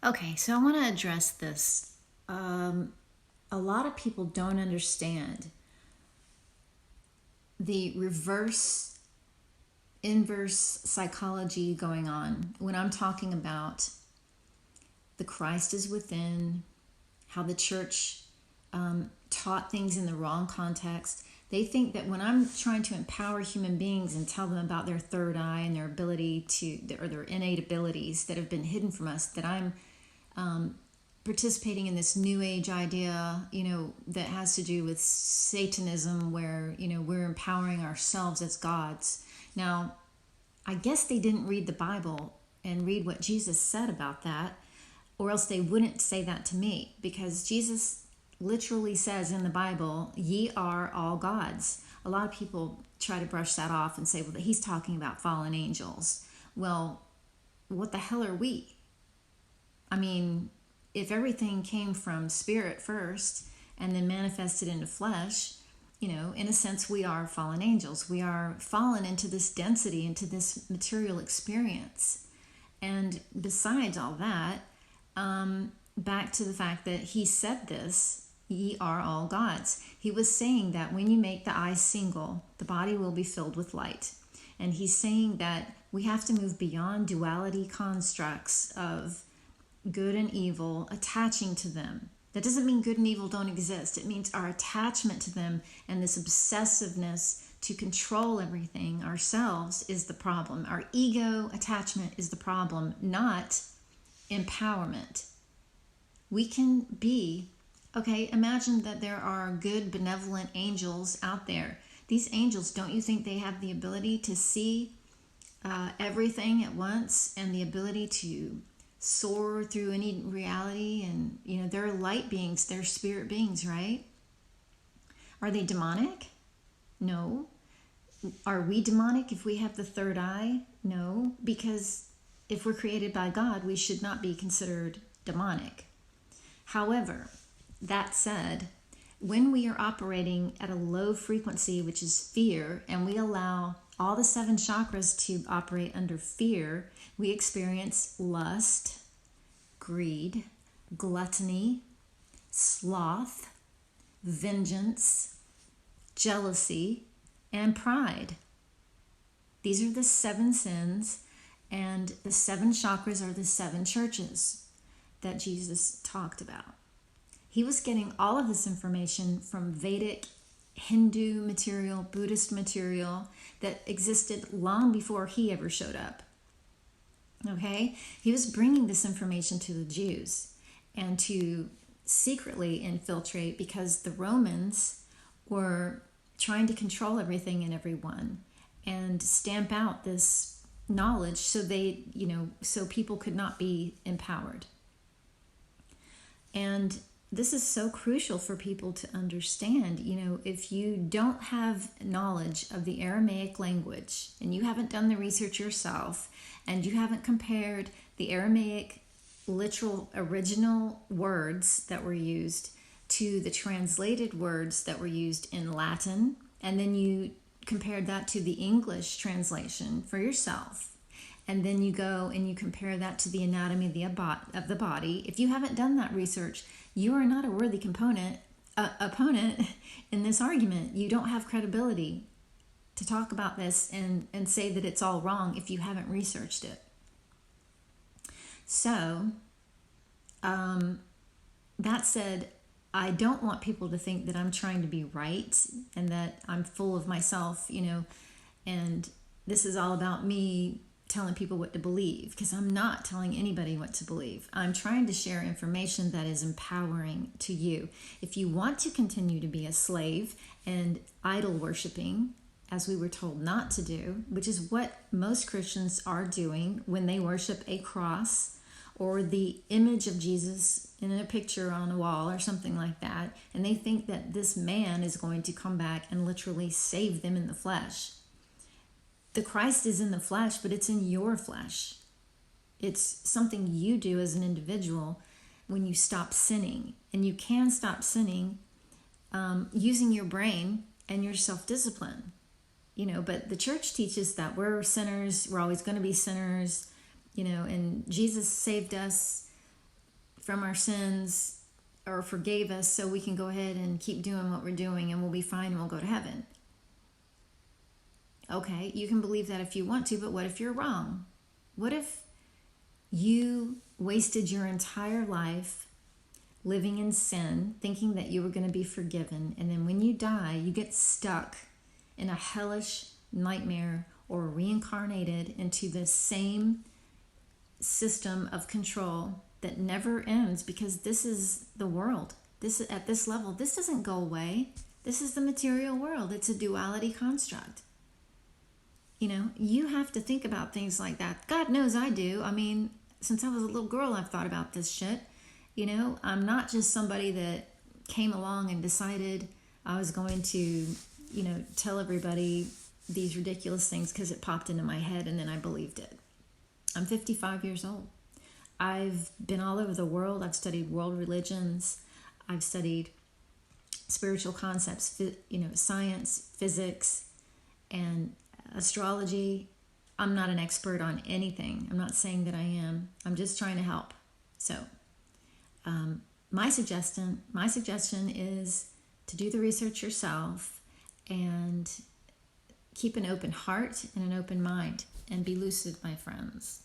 Okay, so I want to address this. A lot of people don't understand the inverse psychology going on when I'm talking about the Christ is within, how the church taught things in the wrong context. They think that when I'm trying to empower human beings and tell them about their third eye and their ability or their innate abilities that have been hidden from us, that I'm participating in this new age idea, that has to do with Satanism, where, we're empowering ourselves as gods. Now, I guess they didn't read the Bible and read what Jesus said about that, or else they wouldn't say that to me, because Jesus literally says in the Bible, ye are all gods. A lot of people try to brush that off and say, well, he's talking about fallen angels. Well, what the hell are we? I mean, if everything came from spirit first and then manifested into flesh, in a sense, we are fallen angels. We are fallen into this density, into this material experience. And besides all that, back to the fact that he said this, ye are all gods. He was saying that when you make the eye single, the body will be filled with light. And he's saying that we have to move beyond duality constructs of good and evil, attaching to them. That doesn't mean good and evil don't exist. It means our attachment to them and this obsessiveness to control everything ourselves is the problem. Our ego attachment is the problem, not empowerment. We can be, imagine that there are good, benevolent angels out there. These angels, don't you think they have the ability to see everything at once and the ability to soar through any reality? And they're light beings, they're spirit beings, right? Are they demonic? No. Are we demonic if we have the third eye? No, because if we're created by God, we should not be considered demonic. However, that said, when we are operating at a low frequency, which is fear, and we allow all the 7 chakras to operate under fear, we experience lust, greed, gluttony, sloth, vengeance, jealousy, and pride. These are the 7 sins, and the 7 chakras are the 7 churches that Jesus talked about. He was getting all of this information from Vedic, Hindu material, Buddhist material that existed long before he ever showed up. Okay? He was bringing this information to the Jews and to secretly infiltrate, because the Romans were trying to control everything and everyone and stamp out this knowledge so people could not be empowered. And this is so crucial for people to understand. If you don't have knowledge of the Aramaic language and you haven't done the research yourself and you haven't compared the Aramaic literal original words that were used to the translated words that were used in Latin, and then you compared that to the English translation for yourself, and then you go and you compare that to the anatomy of the body, if you haven't done that research, you are not a worthy opponent in this argument. You don't have credibility to talk about this and say that it's all wrong if you haven't researched it. So, that said, I don't want people to think that I'm trying to be right and that I'm full of myself, and this is all about me telling people what to believe, because I'm not telling anybody what to believe. I'm trying to share information that is empowering to you. If you want to continue to be a slave and idol worshiping, as we were told not to do, which is what most Christians are doing when they worship a cross or the image of Jesus in a picture on a wall or something like that, and they think that this man is going to come back and literally save them in the flesh. The Christ is in the flesh, but it's in your flesh. It's something you do as an individual when you stop sinning. And you can stop sinning using your brain and your self-discipline. But the church teaches that we're sinners, we're always going to be sinners, and Jesus saved us from our sins or forgave us so we can go ahead and keep doing what we're doing and we'll be fine and we'll go to heaven. Okay, you can believe that if you want to, but what if you're wrong? What if you wasted your entire life living in sin, thinking that you were going to be forgiven, and then when you die, you get stuck in a hellish nightmare or reincarnated into the same system of control that never ends, because this is the world. This at this level, this doesn't go away. This is the material world. It's a duality construct. You know, you have to think about things like that. God knows I do. I mean, since I was a little girl, I've thought about this shit. You know, I'm not just somebody that came along and decided I was going to, you know, tell everybody these ridiculous things because it popped into my head and then I believed it. I'm 55 years old. I've been all over the world. I've studied world religions. I've studied spiritual concepts, you know, science, physics, and astrology. I'm not an expert on anything. I'm not saying that I am. I'm just trying to help. So, my suggestion is to do the research yourself and keep an open heart and an open mind and be lucid, my friends.